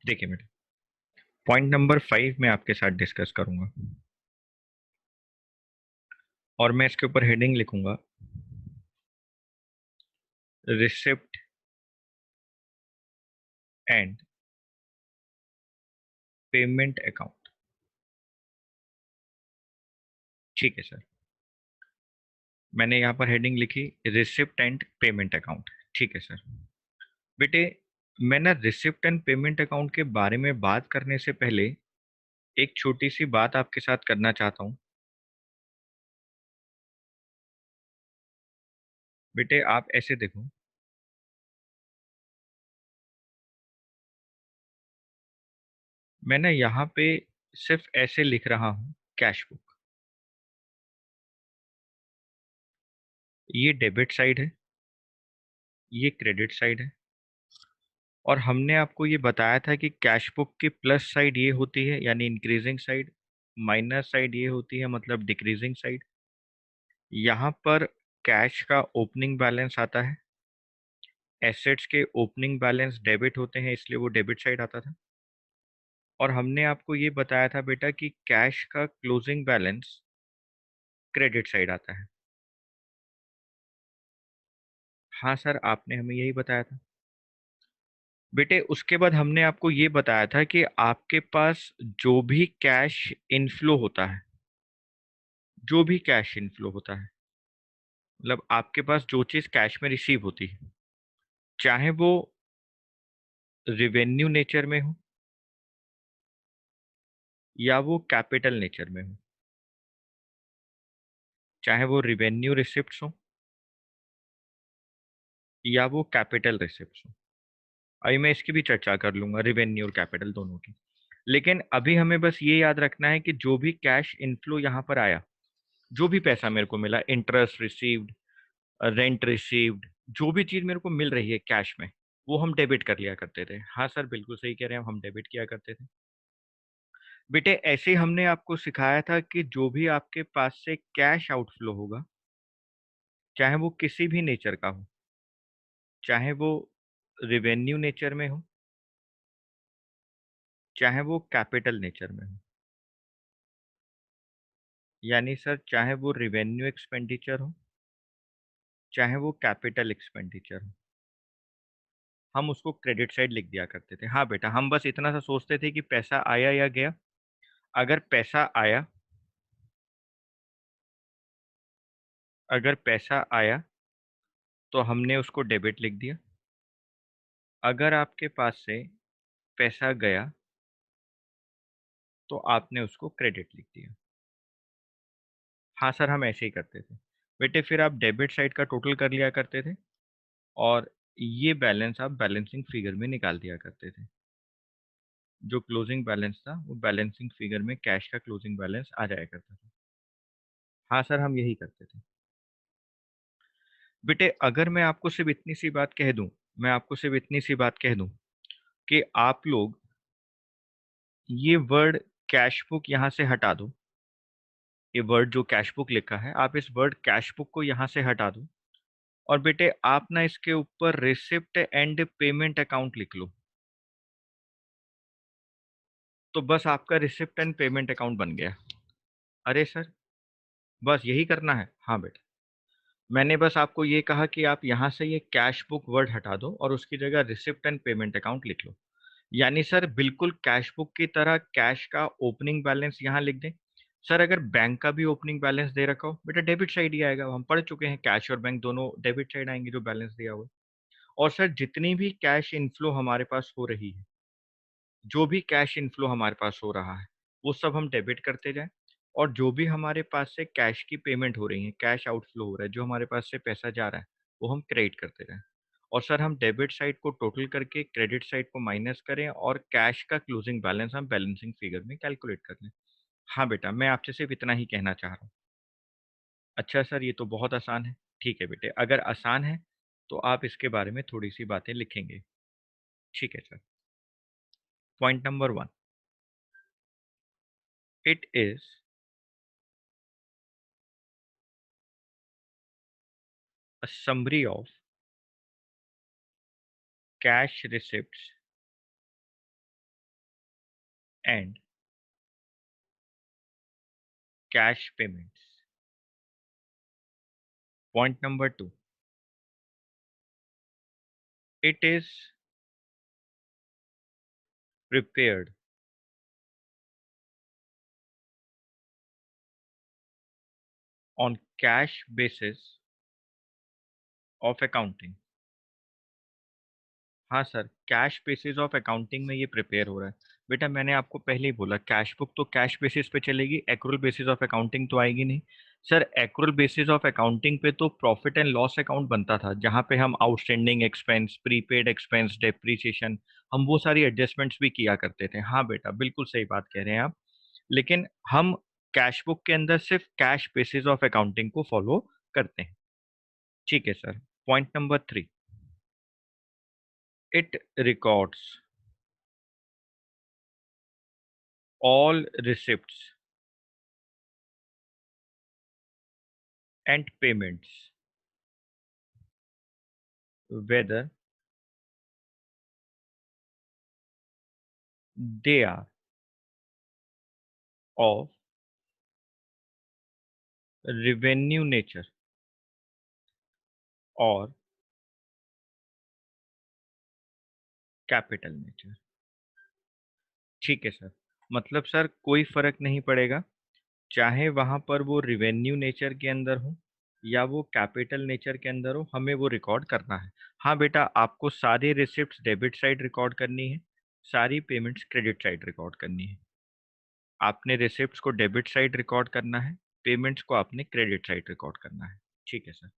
देखिए बेटा, point number 5 मैं आपके साथ डिस्कस करूंगा और मैं इसके ऊपर हेडिंग लिखूंगा रिसिप्ट एंड पेमेंट अकाउंट। ठीक है सर, मैंने यहाँ पर हेडिंग लिखी रिसिप्ट एंड पेमेंट अकाउंट। ठीक है सर। बेटे, मैं ना रिसिप्ट एंड पेमेंट अकाउंट के बारे में बात करने से पहले एक छोटी सी बात आपके साथ करना चाहता हूँ। बेटे आप ऐसे देखो, मैं ना यहाँ पे सिर्फ ऐसे लिख रहा हूँ कैश बुक। ये डेबिट साइड है, ये क्रेडिट साइड है। और हमने आपको ये बताया था कि कैश बुक की प्लस साइड ये होती है यानी इंक्रीजिंग साइड, माइनस साइड ये होती है मतलब डिक्रीजिंग साइड। यहाँ पर कैश का ओपनिंग बैलेंस आता है, एसेट्स के ओपनिंग बैलेंस डेबिट होते हैं इसलिए वो डेबिट साइड आता था। और हमने आपको ये बताया था बेटा कि कैश का क्लोजिंग बैलेंस क्रेडिट साइड आता है। हाँ सर, आपने हमें यही बताया था। बेटे उसके बाद हमने आपको ये बताया था कि आपके पास जो भी कैश इनफ्लो होता है, जो भी कैश इनफ्लो होता है मतलब आपके पास जो चीज़ कैश में रिसीव होती है, चाहे वो रिवेन्यू नेचर में हो या वो कैपिटल नेचर में हो, चाहे वो रिवेन्यू रिसिप्ट्स हो या वो कैपिटल रिसिप्ट्स हो। अभी मैं इसकी भी चर्चा कर लूंगा, रिवेन्यू और कैपिटल दोनों की। लेकिन अभी हमें बस ये याद रखना है कि जो भी कैश इनफ्लो यहाँ पर आया, जो भी पैसा मेरे को मिला, इंटरेस्ट रिसीव्ड, रेंट रिसीव्ड, जो भी चीज़ मेरे को मिल रही है कैश में, वो हम डेबिट कर लिया करते थे। हाँ सर, बिल्कुल सही कह रहे हैं, हम डेबिट किया करते थे। बेटे ऐसे ही हमने आपको सिखाया था कि जो भी आपके पास से कैश आउटफ्लो होगा, चाहे वो किसी भी नेचर का हो, चाहे वो रिवेन्यू नेचर में हो, चाहे वो कैपिटल नेचर में हो, यानी सर चाहे वो रिवेन्यू एक्सपेंडिचर हो, चाहे वो कैपिटल एक्सपेंडिचर हो, हम उसको क्रेडिट साइड लिख दिया करते थे। हाँ बेटा, हम बस इतना सा सोचते थे कि पैसा आया या गया। अगर पैसा आया, अगर पैसा आया तो हमने उसको डेबिट लिख दिया। अगर आपके पास से पैसा गया तो आपने उसको क्रेडिट लिख दिया। हाँ सर, हम ऐसे ही करते थे। बेटे फिर आप डेबिट साइड का टोटल कर लिया करते थे और ये बैलेंस आप बैलेंसिंग फिगर में निकाल दिया करते थे। जो क्लोजिंग बैलेंस था वो बैलेंसिंग फिगर में कैश का क्लोजिंग बैलेंस आ जाया करता था। हाँ सर, हम यही करते थे। बेटे अगर मैं आपको सिर्फ इतनी सी बात कह दूं, मैं आपको सिर्फ इतनी सी बात कह दूं कि आप लोग ये वर्ड कैश बुक यहाँ से हटा दो, ये वर्ड जो कैश बुक लिखा है आप इस वर्ड कैश बुक को यहाँ से हटा दो और बेटे आप ना इसके ऊपर रिसिप्ट एंड पेमेंट अकाउंट लिख लो, तो बस आपका रिसिप्ट एंड पेमेंट अकाउंट बन गया। अरे सर, बस यही करना है? हाँ बेटा, मैंने बस आपको ये कहा कि आप यहाँ से ये कैश बुक वर्ड हटा दो और उसकी जगह रिसिप्ट एंड पेमेंट अकाउंट लिख लो। यानी सर बिल्कुल कैश बुक की तरह कैश का ओपनिंग बैलेंस यहाँ लिख दें। सर अगर बैंक का भी ओपनिंग बैलेंस दे रखा हो बेटा, डेबिट साइड ही आएगा। हम पढ़ चुके हैं कैश और बैंक दोनों डेबिट साइड आएंगे जो बैलेंस दिया हुआ है। और सर जितनी भी कैश इनफ्लो हमारे पास हो रही है, जो भी कैश इनफ्लो हमारे पास हो रहा है, वो सब हम डेबिट करते जाएं। और जो भी हमारे पास से कैश की पेमेंट हो रही है, कैश आउटफ्लो हो रहा है, जो हमारे पास से पैसा जा रहा है, वो हम क्रेडिट करते जाएं। और सर हम डेबिट साइड को टोटल करके क्रेडिट साइड को माइनस करें और कैश का क्लोजिंग बैलेंस हम बैलेंसिंग फिगर में कैलकुलेट कर लें। हाँ बेटा, मैं आपसे सिर्फ इतना ही कहना चाह रहा हूँ। अच्छा सर, ये तो बहुत आसान है। ठीक है बेटे, अगर आसान है तो आप इसके बारे में थोड़ी सी बातें लिखेंगे। ठीक है sir. Point number 1, it is a summary of cash receipts and cash payments. Point number two, it is prepared on cash basis of accounting. हाँ sir, cash basis of accounting में ये प्रिपेयर हो रहा है। बेटा मैंने आपको पहले ही बोला कैश बुक तो कैश बेसिस पे चलेगी, एक्रूअल बेसिस ऑफ अकाउंटिंग तो आएगी नहीं। Sir accrual basis of accounting पे तो प्रॉफिट एंड लॉस अकाउंट बनता था, जहाँ पे हम outstanding expense, prepaid expense, depreciation, हम वो सारी एडजस्टमेंट्स भी किया करते थे। हाँ बेटा बिल्कुल सही बात कह रहे हैं आप। लेकिन हम कैश बुक के अंदर सिर्फ कैश बेसिस ऑफ अकाउंटिंग को फॉलो करते हैं। ठीक है sir. Point number three, it records all receipts and payments, whether they are of revenue nature or capital nature। ठीक है सर, मतलब सर कोई फर्क नहीं पड़ेगा, चाहे वहां पर वो रिवेन्यू नेचर के अंदर हो या वो कैपिटल नेचर के अंदर हो, हमें वो रिकॉर्ड करना है। हाँ बेटा, आपको सारी रिसिप्ट्स डेबिट साइड रिकॉर्ड करनी है, सारी पेमेंट्स क्रेडिट साइड रिकॉर्ड करनी है। आपने रिसिप्ट्स को डेबिट साइड रिकॉर्ड करना है, पेमेंट्स को आपने क्रेडिट साइड रिकॉर्ड करना है। ठीक है sir.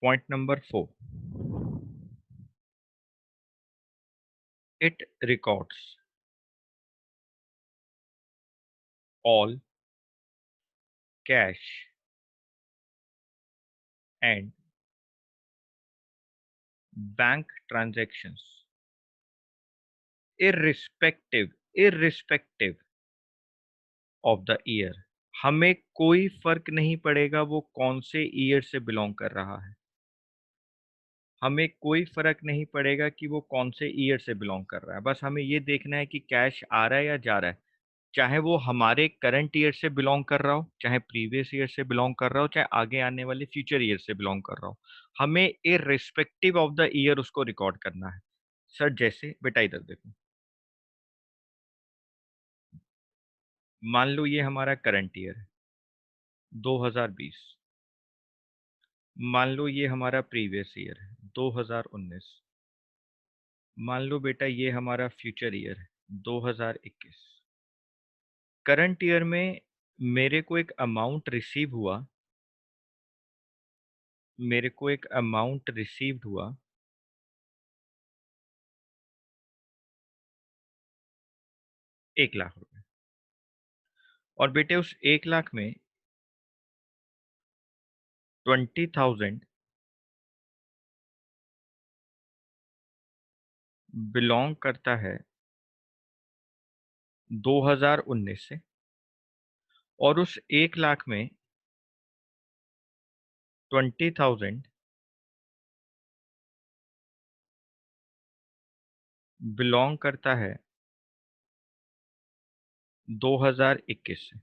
Point number four, it records all cash and bank transactions irrespective irrespective of the year. हमें कोई फर्क नहीं पड़ेगा वो कौन से ईयर से बिलोंग कर रहा है, हमें कोई फर्क नहीं पड़ेगा कि वो कौन से ईयर से बिलोंग कर रहा है। बस हमें ये देखना है कि कैश आ रहा है या जा रहा है, चाहे वो हमारे करंट ईयर से बिलोंग कर रहा हो, चाहे प्रीवियस ईयर से बिलोंग कर रहा हो, चाहे आगे आने वाले फ्यूचर ईयर से बिलोंग कर रहा हो, हमें इररिस्पेक्टिव ऑफ द ईयर उसको रिकॉर्ड करना है। सर जैसे बेटा इधर देखो, मान लो ये हमारा करंट ईयर है 2020, मान लो ये हमारा प्रीवियस ईयर है 2019, मान लो बेटा ये हमारा फ्यूचर ईयर है 2021। करंट ईयर में मेरे को एक अमाउंट रिसीव हुआ, मेरे को एक अमाउंट रिसीव्ड हुआ 1 लाख रुपए। और बेटे उस 1 लाख में 20,000 बिलोंग करता है 2019 से, और उस 1 लाख में 20,000 बिलोंग करता है 2021 से।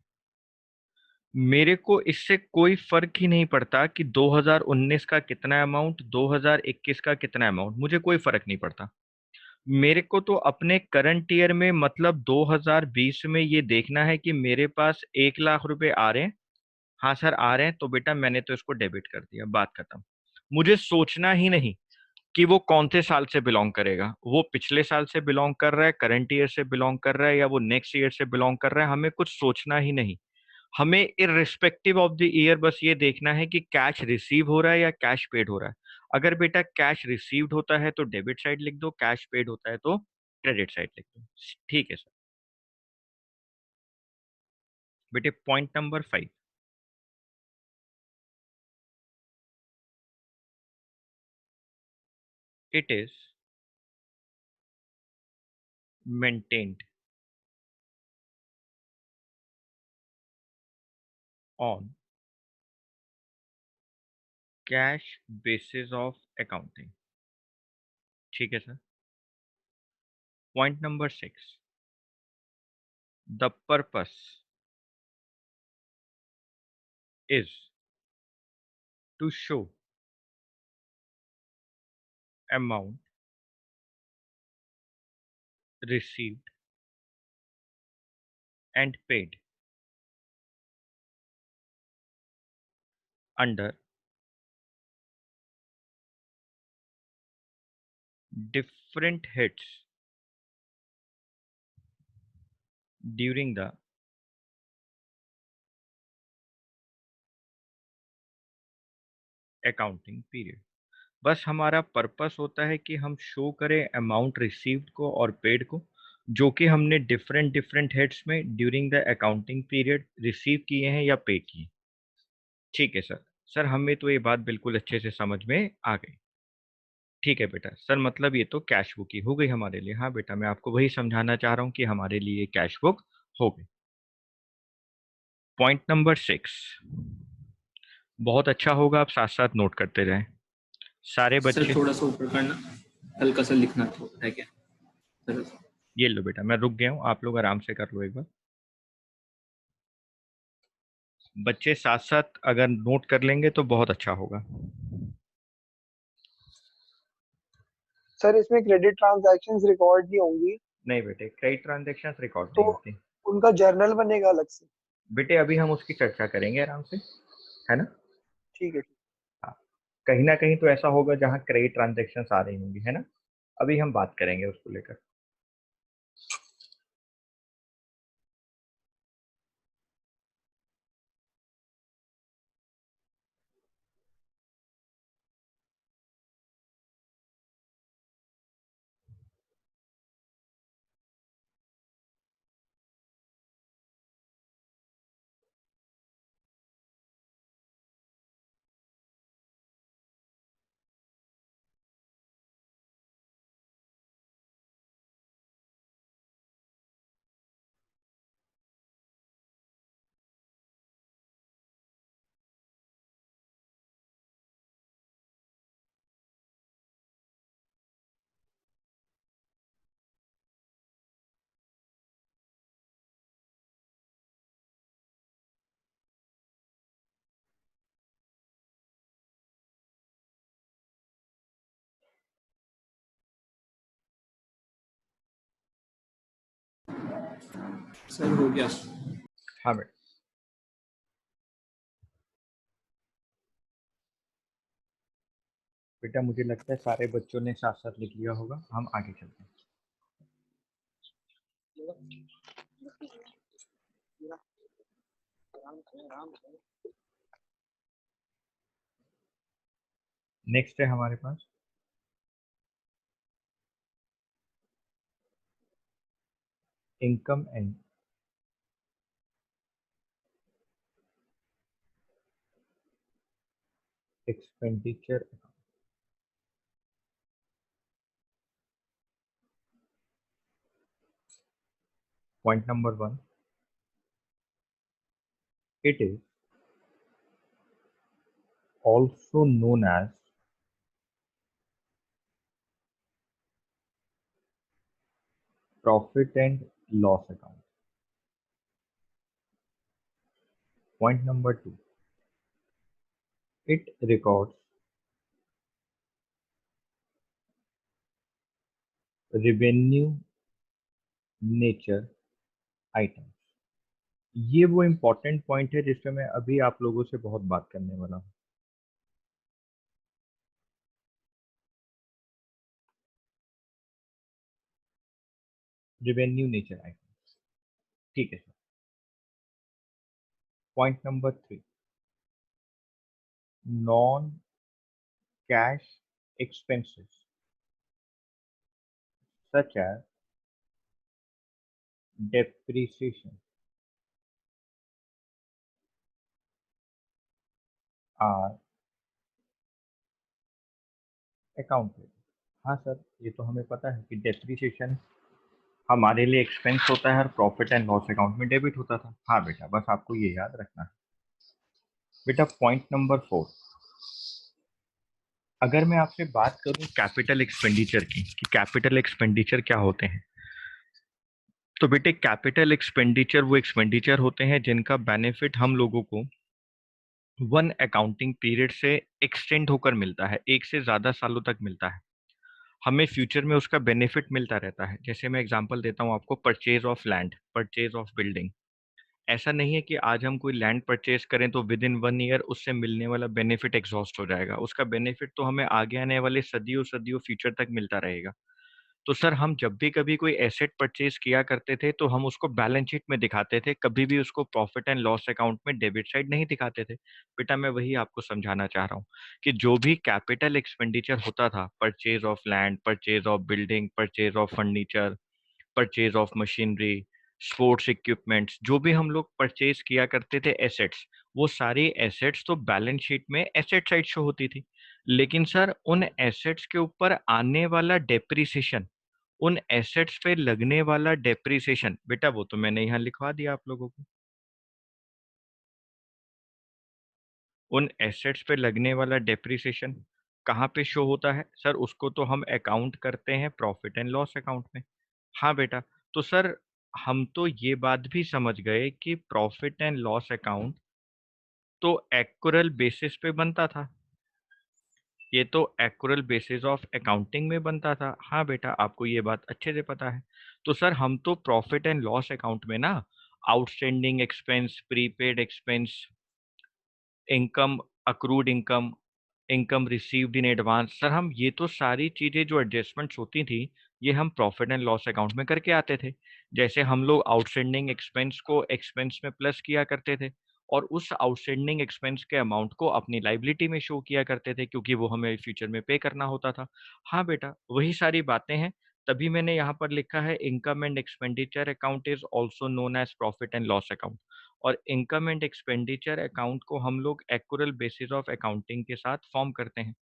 मेरे को इससे कोई फर्क ही नहीं पड़ता कि 2019 का कितना अमाउंट, 2021 का कितना अमाउंट, मुझे कोई फर्क नहीं पड़ता। मेरे को तो अपने करंट ईयर में मतलब 2020 में ये देखना है कि मेरे पास 1 लाख रुपए आ रहे हैं। हाँ सर आ रहे हैं, तो बेटा मैंने तो इसको डेबिट कर दिया, बात खत्म। मुझे सोचना ही नहीं कि वो कौन से साल से बिलोंग करेगा, वो पिछले साल से बिलोंग कर रहा है, करंट ईयर से बिलोंग कर रहा है, या वो नेक्स्ट ईयर से बिलोंग कर रहा है, हमें कुछ सोचना ही नहीं। हमें इररिस्पेक्टिव ऑफ द ईयर बस ये देखना है कि कैश रिसीव हो रहा है या कैश पेड हो रहा है। अगर बेटा कैश रिसीव्ड होता है तो डेबिट साइड लिख दो, कैश पेड होता है तो क्रेडिट साइड लिख दो। ठीक है सर। बेटे point number five, it is maintained on cash basis of accounting. ठीक है sir. Point number 6. The purpose is to show amount received and paid under different heads during the accounting period. बस हमारा purpose होता है कि हम show करें amount received को और पेड को, जो कि हमने डिफरेंट डिफरेंट हेड्स में during the accounting period receive किए हैं या पे किए। ठीक है सर। सर हमें तो ये बात बिल्कुल अच्छे से समझ में आ गई। ठीक है बेटा। सर मतलब ये तो कैश बुक ही हो गई हमारे लिए। हाँ बेटा, मैं आपको वही समझाना चाह रहा हूँ कि हमारे लिए कैश बुक हो गई। पॉइंट नंबर 6, बहुत अच्छा होगा आप साथ साथ नोट करते रहें सारे सर बच्चे। थोड़ा सा ऊपर करना, हल्का सा लिखना तो है क्या सर? ये लो बेटा, मैं रुक गया हूँ, आप लोग आराम से कर लो एक बार। बच्चे साथ साथ अगर नोट कर लेंगे तो बहुत अच्छा होगा। सर इसमें क्रेडिट ट्रांजैक्शंस रिकॉर्ड नहीं होंगी नहीं बेटे, क्रेडिट ट्रांजेक्शन रिकॉर्ड तो नहीं होती। उनका जर्नल बनेगा अलग से। बेटे अभी हम उसकी चर्चा करेंगे आराम से, है ना। ठीक है। हाँ, कहीं ना कहीं तो ऐसा होगा जहाँ क्रेडिट ट्रांजेक्शन आ रही होंगी, है ना। अभी हम बात करेंगे उसको लेकर। सर हो गया। हाँ बेटा। बेटा मुझे लगता है सारे बच्चों ने साथ साथ लिख लिया होगा, हम आगे चलते हैं। नेक्स्ट है हमारे पास income and expenditure. Point number 1, it is also known as profit and loss account. Point number 2, it records revenue nature items. ये वो इम्पोर्टेंट पॉइंट है जिसपे मैं अभी आप लोगों से बहुत बात करने वाला हूँ। Revenue nature items. ठीक है sir. Point number 3, non cash expenses such as depreciation are accounted। हाँ सर, ये तो हमें पता है कि डेप्रिसिएशन हमारे लिए एक्सपेंस होता है और प्रॉफिट एंड लॉस अकाउंट में डेबिट होता था। हाँ बेटा, बस आपको ये याद रखना है। बेटा पॉइंट नंबर 4, अगर मैं आपसे बात करूं कैपिटल एक्सपेंडिचर की कि कैपिटल एक्सपेंडिचर क्या होते हैं, तो बेटे कैपिटल एक्सपेंडिचर वो एक्सपेंडिचर होते हैं जिनका बेनिफिट हम लोगों को वन अकाउंटिंग पीरियड से एक्सटेंड होकर मिलता है, एक से ज्यादा सालों तक मिलता है। हमें फ्यूचर में उसका बेनिफिट मिलता रहता है। जैसे मैं एग्जांपल देता हूँ आपको, purchase of land, purchase of building. ऐसा नहीं है कि आज हम कोई लैंड परचेज करें तो विद इन 1 ईयर उससे मिलने वाला बेनिफिट एग्जॉस्ट हो जाएगा। उसका बेनिफिट तो हमें आगे आने वाले सदियों सदियों फ्यूचर तक मिलता रहेगा। तो सर हम जब भी कभी कोई एसेट परचेज किया करते थे तो हम उसको बैलेंस शीट में दिखाते थे, कभी भी उसको प्रॉफिट एंड लॉस अकाउंट में डेबिट साइड नहीं दिखाते थे। बेटा मैं वही आपको समझाना चाह रहा हूँ कि जो भी कैपिटल एक्सपेंडिचर होता था, purchase of land, purchase of building, purchase of furniture, purchase of machinery, sports equipments, जो भी हम लोग परचेज किया करते थे एसेट्स, वो सारी एसेट्स तो बैलेंस शीट में एसेट साइड शो होती थी। लेकिन सर उन एसेट्स के ऊपर आने वाला डेप्रिसिएशन, उन एसेट्स पे लगने वाला डेप्रिसिएशन, बेटा वो तो मैंने यहाँ लिखवा दिया आप लोगों को। उन एसेट्स पे लगने वाला डेप्रिसिएशन कहाँ पे शो होता है सर? उसको तो हम अकाउंट करते हैं प्रॉफिट एंड लॉस अकाउंट में। हाँ बेटा, तो सर हम तो ये बात भी समझ गए कि प्रॉफिट एंड लॉस अकाउंट तो एक्युरल बेसिस पे बनता था। ये तो एक्युरल बेसिस ऑफ अकाउंटिंग में बनता था। हाँ बेटा, आपको ये बात अच्छे से पता है। तो सर हम तो प्रॉफिट एंड लॉस अकाउंट में ना outstanding expense, prepaid expense, income, accrued income, income received in advance, sir हम ये तो सारी चीजें जो एडजस्टमेंट्स होती थी ये हम प्रॉफिट एंड लॉस अकाउंट में करके आते थे। जैसे हम लोग आउटस्टैंडिंग एक्सपेंस को एक्सपेंस में प्लस किया करते थे और उस आउटस्टैंडिंग एक्सपेंस के अमाउंट को अपनी लाइबिलिटी में शो किया करते थे क्योंकि वो हमें फ्यूचर में पे करना होता था। हाँ बेटा, वही सारी बातें हैं। तभी मैंने यहाँ पर लिखा है income and expenditure account is also known as profit and loss account. और इनकम एंड एक्सपेंडिचर अकाउंट को हम लोग एक्युरल बेसिस ऑफ अकाउंटिंग के साथ फॉर्म करते हैं।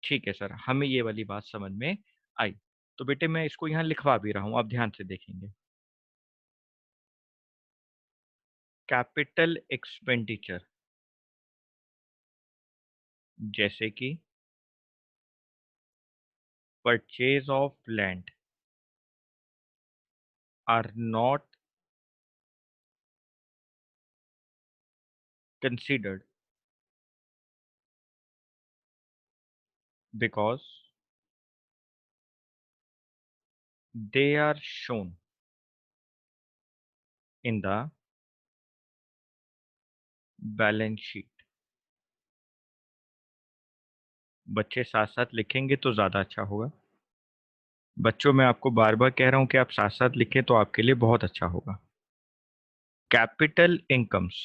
ठीक है सर, हमें ये वाली बात समझ में आई। तो बेटे मैं इसको यहाँ लिखवा भी रहा हूँ, आप ध्यान से देखेंगे। कैपिटल एक्सपेंडिचर जैसे कि purchase of land are not considered because they are shown in the balance sheet. बच्चे साथ साथ लिखेंगे तो ज़्यादा अच्छा होगा। बच्चों मैं आपको बार बार कह रहा हूँ कि आप साथ साथ लिखें तो आपके लिए बहुत अच्छा होगा। कैपिटल इनकम्स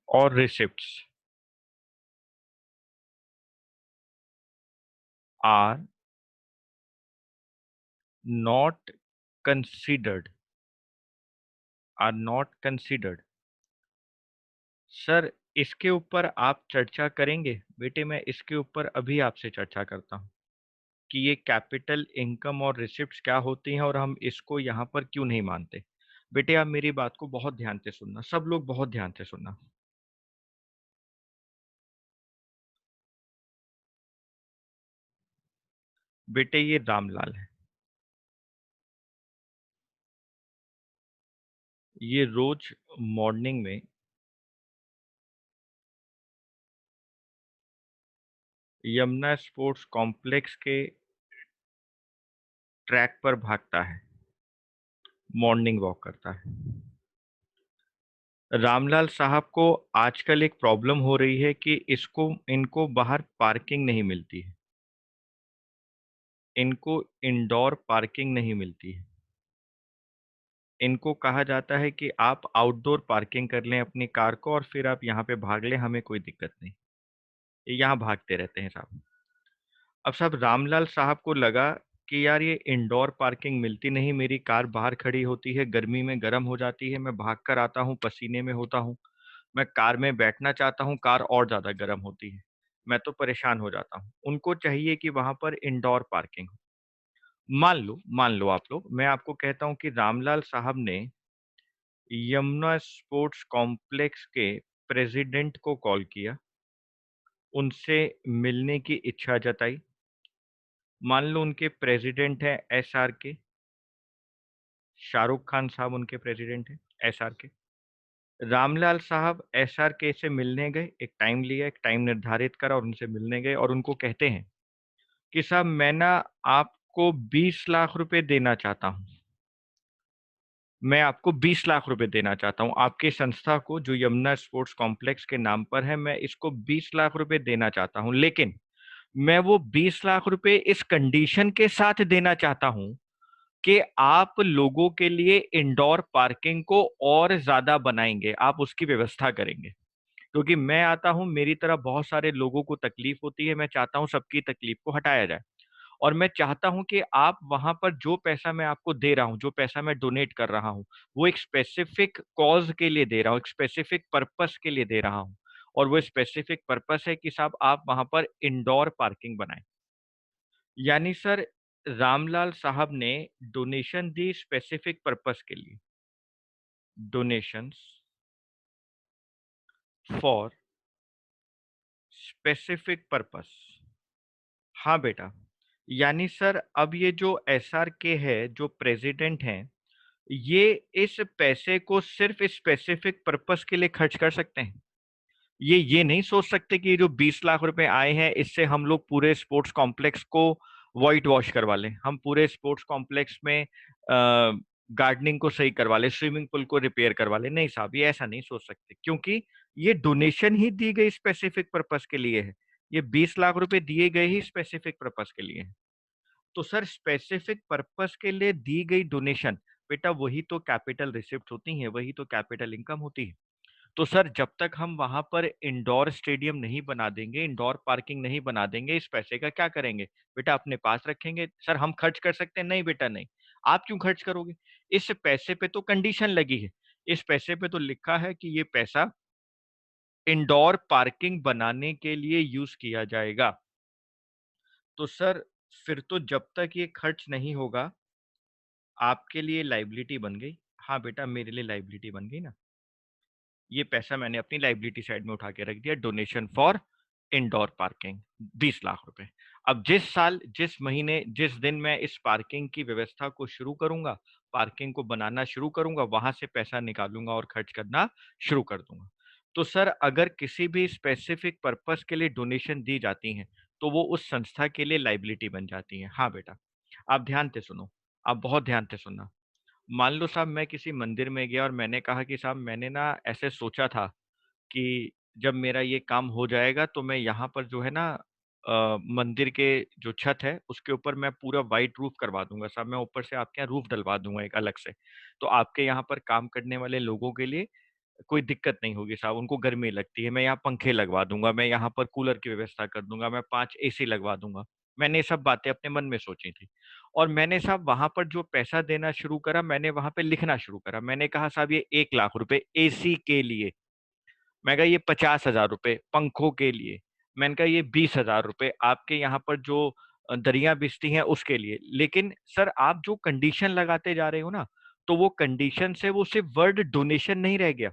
और receipts are not considered, are not considered। Sir इसके ऊपर आप चर्चा करेंगे? बेटे मैं इसके ऊपर अभी आपसे चर्चा करता हूँ कि ये कैपिटल इनकम और रिसिप्ट्स क्या होती हैं और हम इसको यहाँ पर क्यों नहीं मानते। बेटे आप मेरी बात को बहुत ध्यान से सुनना, सब लोग बहुत ध्यान से सुनना। बेटे ये रामलाल है, ये रोज मॉर्निंग में यमुना स्पोर्ट्स कॉम्प्लेक्स के ट्रैक पर भागता है, मॉर्निंग वॉक करता है। रामलाल साहब को आजकल एक प्रॉब्लम हो रही है कि इसको इनको बाहर पार्किंग नहीं मिलती है, इनको इंडोर पार्किंग नहीं मिलती है। इनको कहा जाता है कि आप आउटडोर पार्किंग कर लें अपनी कार को और फिर आप यहाँ पे भाग लें, हमें कोई दिक्कत नहीं। ये यहाँ भागते रहते हैं साहब। अब साहब रामलाल साहब को लगा कि यार ये इंडोर पार्किंग मिलती नहीं, मेरी कार बाहर खड़ी होती है, गर्मी में गर्म हो जाती है, मैं भाग कर आता हूँ, पसीने में होता हूँ, मैं कार में बैठना चाहता हूँ, कार और ज़्यादा गर्म होती है, मैं तो परेशान हो जाता हूँ। उनको चाहिए कि वहाँ पर इंडोर पार्किंग हो। मान लो आप लोग, मैं आपको कहता हूँ कि रामलाल साहब ने यमुना स्पोर्ट्स कॉम्प्लेक्स के प्रेसिडेंट को कॉल किया, उनसे मिलने की इच्छा जताई। मान लो उनके प्रेसिडेंट है SRK, शाहरुख खान साहब उनके प्रेसिडेंट है SRK। रामलाल साहब SRK से मिलने गए, एक टाइम लिया, एक टाइम निर्धारित करा और उनसे मिलने गए और उनको कहते हैं कि साहब मैं ना आपको 20 लाख रुपए देना चाहता हूं, मैं आपको 20 लाख रुपए देना चाहता हूं आपकी संस्था को, जो यमुना स्पोर्ट्स कॉम्प्लेक्स के नाम पर है, मैं इसको 20 लाख रुपए देना चाहता हूं, लेकिन मैं वो 20 लाख रुपए इस कंडीशन के साथ देना चाहता हूं कि आप लोगों के लिए इंडोर पार्किंग को और ज्यादा बनाएंगे, आप उसकी व्यवस्था करेंगे। क्योंकि मैं आता हूं, मेरी तरह बहुत सारे लोगों को तकलीफ होती है, मैं चाहता हूं सबकी तकलीफ को हटाया जाए। और मैं चाहता हूं कि आप वहां पर जो पैसा मैं आपको दे रहा हूं, जो पैसा मैं डोनेट कर रहा हूं, वो एक स्पेसिफिक कॉज के लिए दे रहा हूं, एक स्पेसिफिक पर्पस के लिए दे रहा हूं। और वो स्पेसिफिक पर्पस है कि साहब आप वहां पर इंडोर पार्किंग बनाएं। यानी सर, रामलाल साहब ने डोनेशन दी स्पेसिफिक पर्पस के लिए, डोनेशंस फॉर स्पेसिफिक पर्पस। हाँ बेटा, यानी सर अब ये जो SRK है, जो प्रेसिडेंट हैं, ये इस पैसे को सिर्फ स्पेसिफिक पर्पस के लिए खर्च कर सकते हैं। ये नहीं सोच सकते कि ये जो 20 लाख रुपए आए हैं, इससे हम लोग पूरे स्पोर्ट्स कॉम्प्लेक्स को वाइट वॉश करवा लें, हम पूरे स्पोर्ट्स कॉम्प्लेक्स में गार्डनिंग को सही करवा लें, स्विमिंग पूल को रिपेयर करवा लें। नहीं साहब, ये ऐसा नहीं सोच सकते, क्योंकि ये डोनेशन ही दी गई स्पेसिफिक पर्पस के लिए है। ये 20 लाख रुपए दिए गए ही स्पेसिफिक पर्पस के लिए है। तो सर, स्पेसिफिक पर्पस के लिए दी गई डोनेशन, बेटा वही तो कैपिटल रिसिप्ट होती है, वही तो कैपिटल इनकम होती है। तो सर, जब तक हम वहां पर इंडोर स्टेडियम नहीं बना देंगे, इंडोर पार्किंग नहीं बना देंगे, इस पैसे का क्या करेंगे? बेटा अपने पास रखेंगे। सर हम खर्च कर सकते हैं? नहीं बेटा नहीं। आप क्यों खर्च करोगे? इस पैसे पे तो कंडीशन लगी है, इस पैसे पे तो लिखा है कि ये पैसा इंडोर पार्किंग बनाने के लिए यूज किया जाएगा। तो सर, फिर तो जब तक ये खर्च नहीं होगा, आपके लिए लाइबिलिटी बन गई। हाँ बेटा, मेरे लिए लाइबिलिटी बन गई ना। ये पैसा मैंने अपनी लाइबिलिटी साइड में उठा के रख दिया, donation for indoor parking, 20 lakh रुपए। अब जिस साल, जिस महीने, जिस दिन मैं इस पार्किंग की व्यवस्था को शुरू करूंगा, पार्किंग को बनाना शुरू करूंगा, वहां से पैसा निकालूंगा और खर्च करना शुरू कर दूंगा। तो सर, अगर किसी भी स्पेसिफिक पर्पस के लिए डोनेशन दी जाती हैं, तो वो उस संस्था के लिए लाइबिलिटी बन जाती है। हाँ बेटा, आप ध्यान से सुनो, आप बहुत ध्यान से सुनना। मान लो साहब, मैं किसी मंदिर में गया और मैंने कहा कि साहब मैंने ना ऐसे सोचा था कि जब मेरा ये काम हो जाएगा तो मैं यहाँ पर जो है ना, मंदिर के जो छत है उसके ऊपर मैं पूरा वाइट रूफ करवा दूंगा साहब, मैं ऊपर से आपके यहाँ रूफ डलवा दूंगा एक अलग से। तो आपके यहाँ पर काम करने वाले लोगों के लिए कोई दिक्कत नहीं होगी साहब, उनको गर्मी लगती है, मैं यहाँ पंखे लगवा दूंगा, मैं यहाँ पर कूलर की व्यवस्था कर दूंगा, मैं 5 AC लगवा दूंगा। मैंने ये सब बातें अपने मन में सोची थी। और मैंने साहब वहां पर जो पैसा देना शुरू करा, मैंने वहां पे लिखना शुरू करा। मैंने कहा साहब ये 1 लाख रुपए AC के लिए, मैं कहा ये 50,000 रुपए पंखों के लिए, मैंने कहा ये 20,000 रुपए आपके यहाँ पर जो दरिया बिछती हैं उसके लिए। लेकिन सर, आप जो कंडीशन लगाते जा रहे हो ना, तो वो कंडीशन से वो सिर्फ वर्ड डोनेशन नहीं रह गया,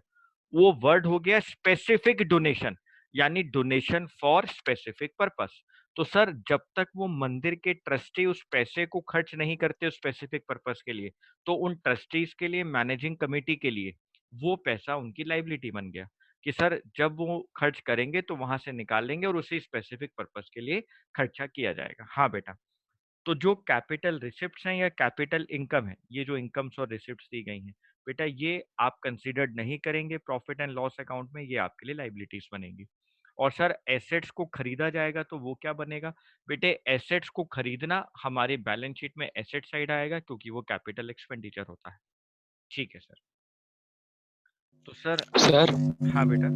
वो वर्ड हो गया स्पेसिफिक डोनेशन, यानी डोनेशन फॉर स्पेसिफिक पर्पस। तो सर, जब तक वो मंदिर के ट्रस्टी उस पैसे को खर्च नहीं करते उस स्पेसिफिक पर्पस के लिए, तो उन ट्रस्टीज के लिए, मैनेजिंग कमेटी के लिए, वो पैसा उनकी लाइबिलिटी बन गया कि सर जब वो खर्च करेंगे तो वहां से निकालेंगे और उसी स्पेसिफिक पर्पस के लिए खर्चा किया जाएगा। हाँ बेटा, तो जो कैपिटल रिसिप्ट्स हैं या कैपिटल इनकम है, ये जो इनकम्स और रिसिप्ट्स दी गई हैं, बेटा ये आप कंसीडर्ड नहीं करेंगे प्रॉफिट एंड लॉस अकाउंट में, ये आपके लिए लाइबिलिटीज बनेंगी। और सर, एसेट्स को खरीदा जाएगा तो वो क्या बनेगा? बेटे एसेट्स को खरीदना हमारे बैलेंस शीट में एसेट साइड आएगा, क्योंकि वो कैपिटल एक्सपेंडिचर होता है। ठीक है सर। तो सर, सर, हाँ बेटा।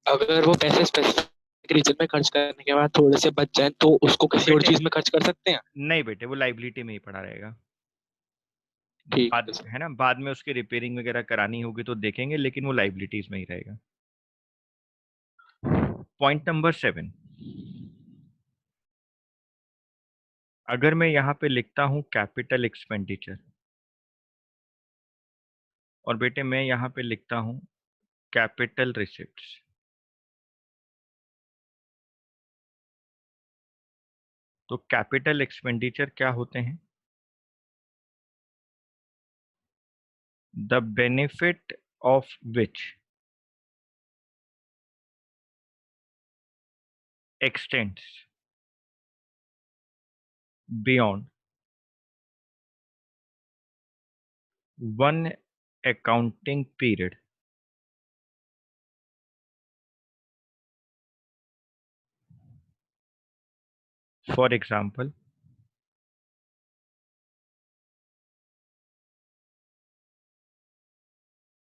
अगर वो पैसे स्पेसिफिक रीजन में खर्च करने के बाद थोड़े से बच जाए तो उसको किसी और बेटे चीज में खर्च कर सकते हैं? नहीं बेटे, वो लाइबिलिटी में ही पड़ा रहेगा। ठीक बाद है सर। है ना, बाद में उसकी रिपेयरिंग वगैरह करानी होगी तो देखेंगे, लेकिन वो लाइबिलिटीज में ही रहेगा। पॉइंट नंबर 7, अगर मैं यहाँ पे लिखता हूँ कैपिटल एक्सपेंडिचर, और बेटे मैं यहाँ पे लिखता हूँ कैपिटल रिसिप्ट्स, तो कैपिटल एक्सपेंडिचर क्या होते हैं? The benefit of which extends beyond one accounting period. For example,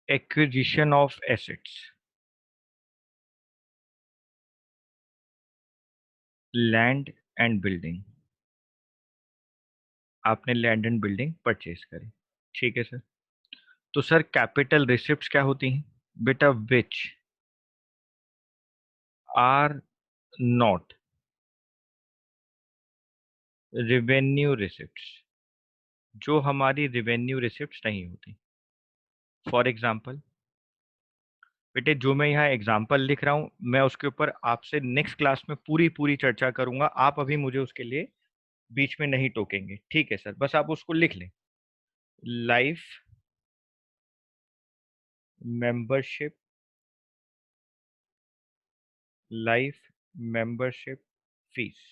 acquisition of assets, land and building. आपने लैंड एंड बिल्डिंग परचेज करी, ठीक है सर। तो सर कैपिटल रिसिप्ट्स क्या होती हैं बेटा? Which are not revenue receipts, जो हमारी रेवेन्यू रिसिप्ट्स नहीं होती। फॉर एग्जाम्पल बेटे, जो मैं यहाँ एग्जाम्पल लिख रहा हूँ मैं उसके ऊपर आपसे नेक्स्ट क्लास में पूरी पूरी चर्चा करूंगा। आप अभी मुझे उसके लिए बीच में नहीं टोकेंगे, ठीक है सर? बस आप उसको लिख लें, life membership, life membership fees.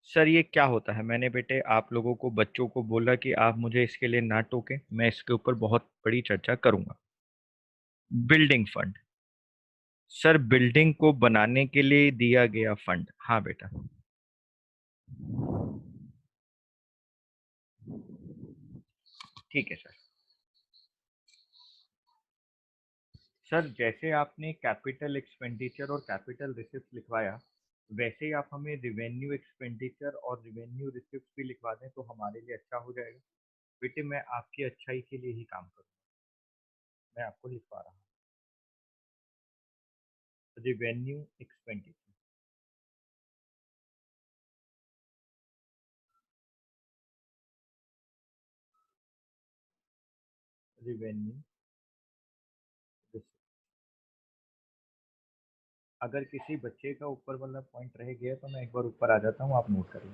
Sir ये क्या होता है? मैंने बेटे आप लोगों को, बच्चों को बोला कि आप मुझे इसके लिए ना टोकें, मैं इसके ऊपर बहुत बड़ी चर्चा करूंगा। बिल्डिंग फंड, सर बिल्डिंग को बनाने के लिए दिया गया फंड। हाँ बेटा, ठीक है सर। सर जैसे आपने कैपिटल एक्सपेंडिचर और कैपिटल रिसिप्ट लिखवाया, वैसे ही आप हमें रिवेन्यू एक्सपेंडिचर और रिवेन्यू रिसिप्ट भी लिखवा दें तो हमारे लिए अच्छा हो जाएगा। बेटे मैं आपकी अच्छाई के लिए ही काम करूँगा, मैं आपको लिखवा रहा हूँ रिवेन्यू एक्सपेंडिचर। रिवेन्यू रिसिप्ट, अगर किसी बच्चे का ऊपर वाला पॉइंट रह गया तो मैं एक बार ऊपर आ जाता हूँ, आप नोट करिए।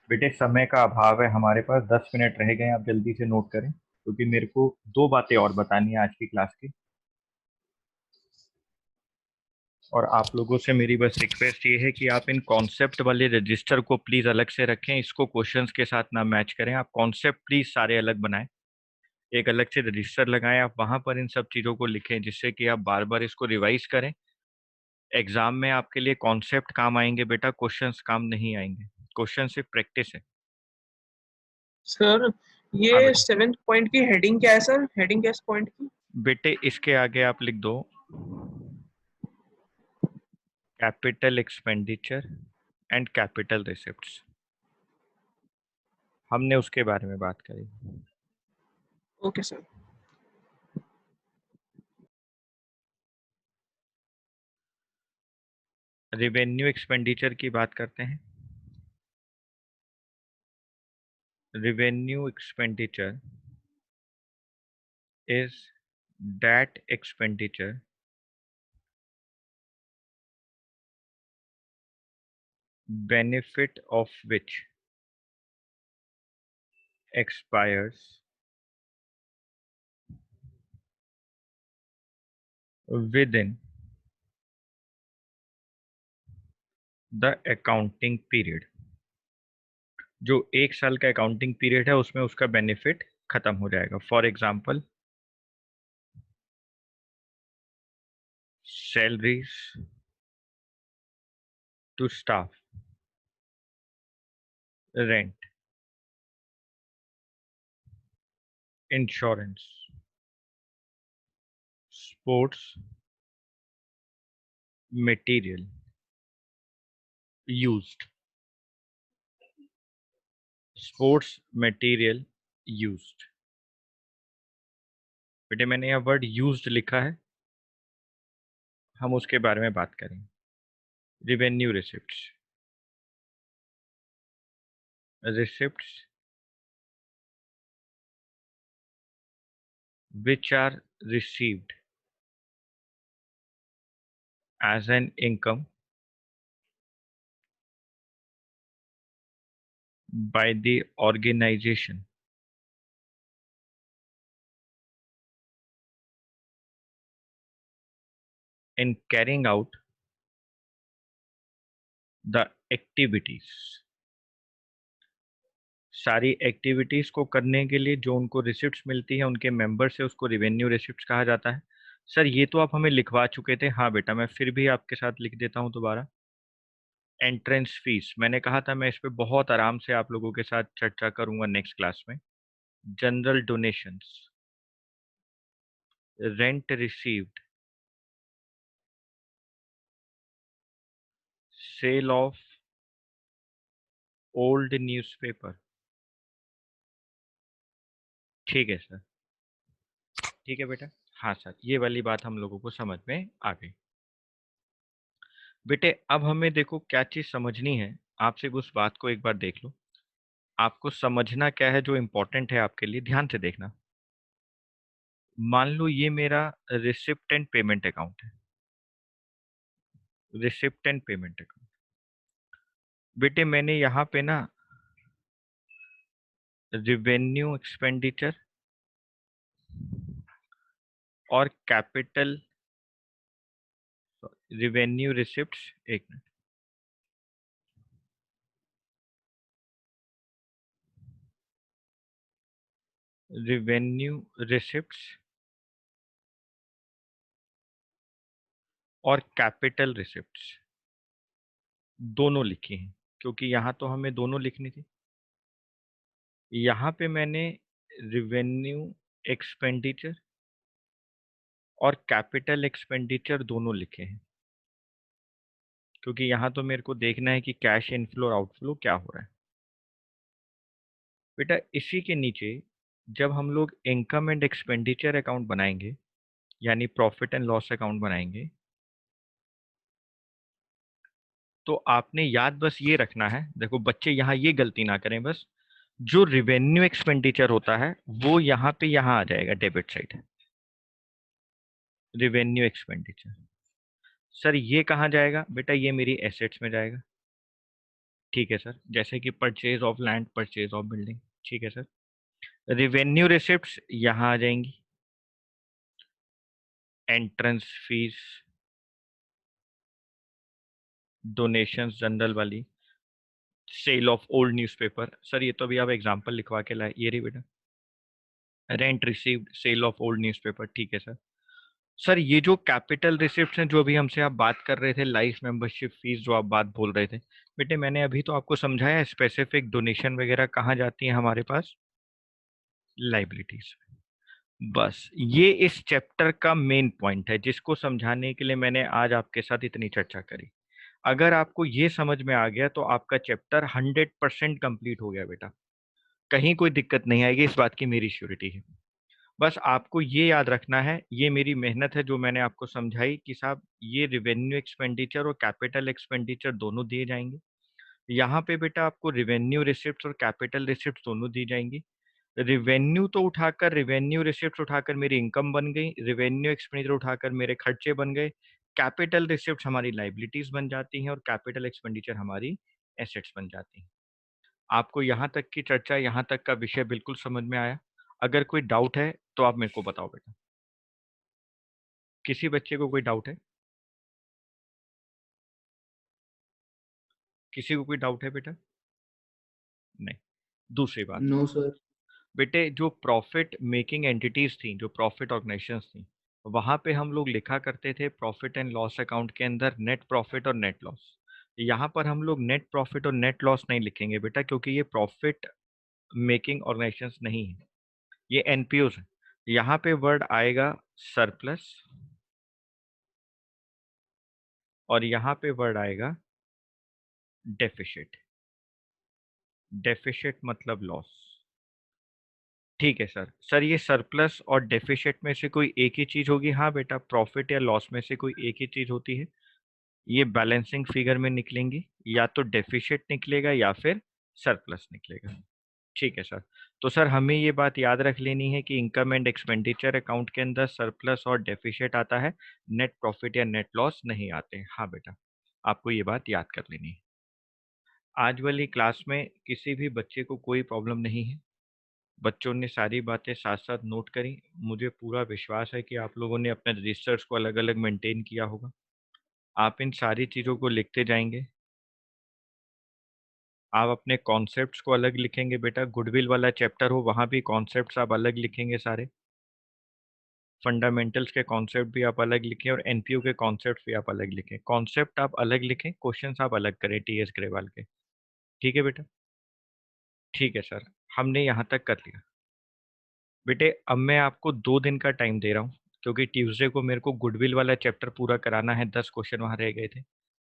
बेटे समय का अभाव है हमारे पास, 10 मिनट रह गए, आप जल्दी से नोट करें क्योंकि मेरे को 2 बातें और बतानी है आज की क्लास की। और आप लोगों से मेरी बस रिक्वेस्ट ये है कि आप इन कॉन्सेप्ट वाले रजिस्टर को प्लीज़ अलग से रखें, इसको क्वेश्चंस के साथ ना मैच करें। आप कॉन्सेप्ट प्लीज़ सारे अलग बनाएं, एक अलग से रजिस्टर लगाएं, आप वहां पर इन सब चीज़ों को लिखें जिससे कि आप बार बार इसको रिवाइज करें। एग्जाम में आपके लिए कॉन्सेप्ट काम आएंगे बेटा, क्वेश्चंस काम नहीं आएंगे। क्वेश्चन सिर्फ प्रैक्टिस है। सर हाँ ये बेटा, 7th पॉइंट की हेडिंग क्या है सर? हेडिंग क्या है इस पॉइंट की? बेटे इसके आगे आप लिख दो capital expenditure and capital receipts, हमने उसके बारे में बात करी। Okay sir. रिवेन्यू एक्सपेंडिचर की बात करते हैं। Revenue expenditure is that expenditure benefit of which expires within the accounting period। जो 1 साल का अकाउंटिंग पीरियड है उसमें उसका बेनिफिट खत्म हो जाएगा। For example salaries to staff, rent, insurance, sports material used, sports material used. बेटे मैंने यहाँ वर्ड यूज्ड लिखा है, हम उसके बारे में बात करेंगे। revenue receipts which are received as an income by the organization in carrying out the activities। सारी एक्टिविटीज को करने के लिए जो उनको रिसिप्ट्स मिलती है उनके मेंबर से, उसको रिवेन्यू रिसिप्ट्स कहा जाता है। सर ये तो आप हमें लिखवा चुके थे। हाँ बेटा, मैं फिर भी आपके साथ लिख देता हूँ दोबारा। एंट्रेंस फीस, मैंने कहा था मैं इस पे बहुत आराम से आप लोगों के साथ चर्चा करूंगा नेक्स्ट क्लास में। General donations, rent received, sale of old newspaper. ठीक है सर, ठीक है बेटा। हाँ सर, ये वाली बात हम लोगों को समझ में आ गई। बेटे अब हमें देखो क्या चीज़ समझनी है, आप सिर्फ उस बात को एक बार देख लो। आपको समझना क्या है जो इम्पोर्टेंट है आपके लिए, ध्यान से देखना। मान लो ये मेरा रिसिप्ट एंड पेमेंट अकाउंट है, रिसिप्ट एंड पेमेंट अकाउंट। बेटे मैंने यहाँ पे ना रिवेन्यू एक्सपेंडिचर और कैपिटल रिवेन्यू रिसिप्ट्स, एक मिनट, रिवेन्यू रिसिप्ट्स और कैपिटल रिसिप्ट्स दोनों लिखी हैं, क्योंकि यहाँ तो हमें दोनों लिखनी थी। यहाँ पे मैंने रिवेन्यू एक्सपेंडिचर और कैपिटल एक्सपेंडिचर दोनों लिखे हैं, क्योंकि यहाँ तो मेरे को देखना है कि कैश इनफ्लो और आउटफ्लो क्या हो रहा है। बेटा इसी के नीचे जब हम लोग इनकम एंड एक्सपेंडिचर अकाउंट बनाएंगे, यानी प्रॉफिट एंड लॉस अकाउंट बनाएंगे, तो आपने याद बस ये रखना है, देखो बच्चे यहाँ ये गलती ना करें, बस जो रिवेन्यू एक्सपेंडिचर होता है वो यहाँ पे यहाँ आ जाएगा debit side, revenue expenditure. Sir ये कहाँ जाएगा? बेटा ये मेरी एसेट्स में जाएगा। ठीक है सर, जैसे कि purchase of land, purchase of building. ठीक है सर, रिवेन्यू रिसिप्ट्स यहाँ आ जाएंगी, एंट्रेंस फीस, डोनेशंस जनरल वाली, sale of old newspaper. Sir ये तो अभी आप एग्जांपल लिखवा के लाए, ये रही बेटा, rent received, sale of old newspaper. ठीक है सर। सर ये जो कैपिटल रिसिप्ट्स हैं जो अभी हमसे आप बात कर रहे थे, लाइफ मेंबरशिप फीस जो आप बात बोल रहे थे, बेटे मैंने अभी तो आपको समझाया स्पेसिफिक डोनेशन वगैरह कहाँ जाती है हमारे पास, लाइबिलिटीज। बस ये इस चैप्टर का मेन पॉइंट है जिसको समझाने के लिए मैंने आज आपके साथ इतनी चर्चा करी। अगर आपको ये समझ में आ गया तो आपका चैप्टर 100% कंप्लीट हो गया बेटा, कहीं कोई दिक्कत नहीं आएगी, इस बात की मेरी श्योरिटी है। बस आपको ये याद रखना है, ये मेरी मेहनत है जो मैंने आपको समझाई कि साहब ये रिवेन्यू एक्सपेंडिचर और कैपिटल एक्सपेंडिचर दोनों दिए जाएंगे। यहाँ पे बेटा आपको रिवेन्यू रिसिप्ट और कैपिटल रिसिप्ट दोनों दी जाएंगी। रिवेन्यू तो उठाकर, रिवेन्यू रिसिप्ट उठाकर मेरी इनकम बन गई, रिवेन्यू एक्सपेंडिचर उठाकर मेरे खर्चे बन गए, कैपिटल रिसिप्ट हमारी लाइबिलिटीज बन जाती हैं और कैपिटल एक्सपेंडिचर हमारी एसेट्स बन जाती हैं। आपको यहाँ तक की चर्चा, यहाँ तक का विषय बिल्कुल समझ में आया? अगर कोई डाउट है तो आप मेरे को बताओ बेटा। किसी बच्चे को कोई डाउट है? किसी को कोई डाउट है बेटा? नहीं। दूसरी बात, नो सर। बेटे जो प्रॉफिट मेकिंग एंटिटीज थी, जो प्रॉफिट ऑर्गेनाइजेशंस थी, वहां पे हम लोग लिखा करते थे प्रॉफिट एंड लॉस अकाउंट के अंदर नेट प्रॉफिट और नेट लॉस। यहाँ पर हम लोग नेट प्रॉफिट और नेट लॉस नहीं लिखेंगे बेटा, क्योंकि ये प्रॉफिट मेकिंग ऑर्गेनाइजेशंस नहीं है, ये एनपीओज है। यहाँ पे वर्ड आएगा सरप्लस और यहाँ पे वर्ड आएगा डेफिशिट। डेफिशिट मतलब लॉस। ठीक है सर। सर ये सरप्लस और डेफिशिट में से कोई एक ही चीज होगी? हाँ बेटा, प्रॉफिट या लॉस में से कोई एक ही चीज होती है। ये बैलेंसिंग फिगर में निकलेंगी, या तो डेफिशिट निकलेगा या फिर सरप्लस निकलेगा। ठीक है सर। तो सर हमें ये बात याद रख लेनी है कि इनकम एंड एक्सपेंडिचर अकाउंट के अंदर सरप्लस और डेफिशिट आता है, नेट प्रॉफिट या नेट लॉस नहीं आते। हाँ बेटा, आपको ये बात याद कर लेनी है। आज वाली क्लास में किसी भी बच्चे को कोई प्रॉब्लम नहीं है। बच्चों ने सारी बातें साथ-साथ नोट करी। मुझे पूरा विश्वास है कि आप लोगों ने अपने रजिस्टर्स को अलग-अलग मेंटेन किया होगा। आप इन सारी चीज़ों को लिखते जाएँगे। आप अपने कॉन्सेप्ट्स को अलग लिखेंगे बेटा, गुडविल वाला चैप्टर हो वहाँ भी कॉन्सेप्ट्स आप अलग लिखेंगे सारे। फंडामेंटल्स के कॉन्सेप्ट भी आप अलग लिखें और एनपीयू के कॉन्सेप्ट्स भी आप अलग लिखें। कॉन्सेप्ट आप अलग लिखें, क्वेश्चंस आप अलग करें टीएस ग्रेवाल के। ठीक है बेटा? ठीक है सर, हमने यहाँ तक कर लिया। बेटे अब मैं आपको 2 दिन का टाइम दे रहा हूँ, क्योंकि ट्यूसडे को मेरे को गुडविल वाला चैप्टर पूरा कराना है, 10 क्वेश्चन वहाँ रह गए थे।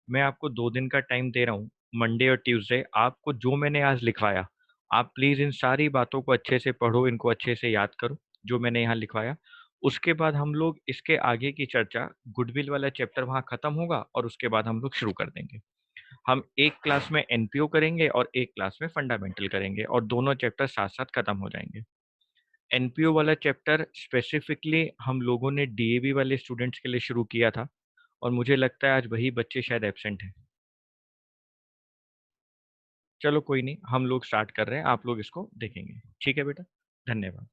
मैं आपको 2 दिन का टाइम दे रहा हूँ, मंडे और ट्यूसडे आपको जो मैंने आज लिखवाया, आप प्लीज़ इन सारी बातों को अच्छे से पढ़ो, इनको अच्छे से याद करो, जो मैंने यहाँ लिखवाया। उसके बाद हम लोग इसके आगे की चर्चा गुडविल वाला चैप्टर वहाँ खत्म होगा और उसके बाद हम लोग शुरू कर देंगे। हम एक क्लास में एनपीओ करेंगे और एक क्लास में फंडामेंटल करेंगे और दोनों चैप्टर साथ-साथ खत्म हो जाएँगे। एनपीओ वाला चैप्टर स्पेसिफिकली हम लोगों ने डीएवी वाले स्टूडेंट्स के लिए शुरू किया था और मुझे लगता है आज वही बच्चे शायद एब्सेंट हैं। चलो कोई नहीं, हम लोग स्टार्ट कर रहे हैं, आप लोग इसको देखेंगे। ठीक है बेटा? धन्यवाद।